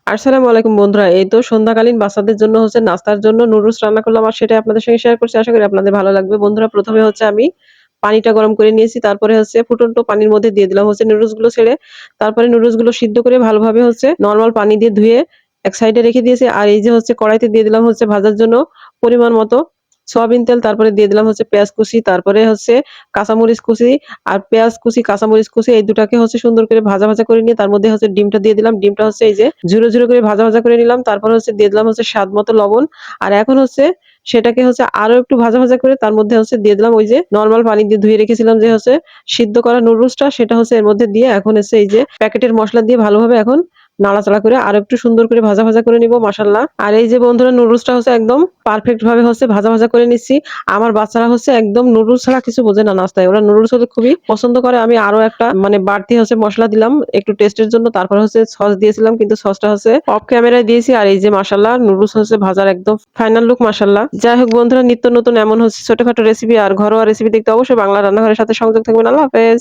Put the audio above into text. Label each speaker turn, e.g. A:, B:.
A: আসসালামু আলাইকুম বন্ধুরা। এই তো সন্ধ্যাকালীন বাচ্চাদের জন্য নাস্তার জন্য নুডলস রান্না করলাম আর সেটাই আপনাদের সঙ্গে শেয়ার করছি। আশা করি আপনাদের ভালো লাগবে। বন্ধুরা ১ম এ আমি পানিটা গরম করে নিয়েছি। তারপরে ফুটন্ত পানির মধ্যে দিয়ে দিলাম নুডলস গুলো ছেড়ে। তারপরে নুডলস গুলো সিদ্ধ করে ভালোভাবে নরমাল পানি দিয়ে ধুয়ে এক সাইডে রেখে দিয়েছি। আর এই যে কড়াইতে দিয়ে দিলাম ভাজার জন্য পরিমাণ মতো সয়াবিন তেল। তারপরে দিয়ে দিলাম পেঁয়াজ কুচি, তারপরে কাঁচামরিচ কুচি আর পেঁয়াজ কুচি, কাঁচামরিচ কুচি এই দুটাকে সুন্দর করে ভাজা করে নিয়ে তার মধ্যে ডিমটা দিয়ে দিলাম। ডিমটা এই যে ঝুরো করে ভাজা করে নিলাম। তারপর দিয়ে দিলাম স্বাদ মতো লবণ। আর এখন সেটাকে আরো একটু ভাজা করে তার মধ্যে দিয়ে দিলাম ওই যে নরমাল পানি দিয়ে ধুয়ে রেখেছিলাম যে সিদ্ধ করা নুডলসটা, সেটা এর মধ্যে দিয়ে এখন এই যে প্যাকেটের মসলা দিয়ে ভালোভাবে এখন নাড়াচাড়া করে আরো একটু সুন্দর করে ভাজা করে নিব মাশাআল্লাহ। আর এই যে বন্ধুরা নুডলসটা একদম পারফেক্ট ভাবে ভাজা করে নিচ্ছি। আমার বাচ্চারা একদম নুডলস ছাড়া কিছু বোঝে না নাস্তায়। ওরা নুডলস হলে খুবই পছন্দ করে। আমি আরো একটা মানে বাড়তি মসলা দিলাম একটু টেস্টের জন্য। তারপর সস দিয়েছিলাম, কিন্তু সসটা অফ ক্যামেরায় দিয়েছি। আর এই যে মাশাআল্লাহ নুডলস ভাজার একদম ফাইনাল লুক মাশাআল্লাহ। যাই হোক বন্ধুরা, নিত্য নতুন এমন ছোটখাটো রেসিপি আর ঘরোয়া রেসিপি দেখতে অবশ্যই বাংলা রান্নাঘরের সাথে সংযোগ থাকবেন। আল্লাহ হাফেজ।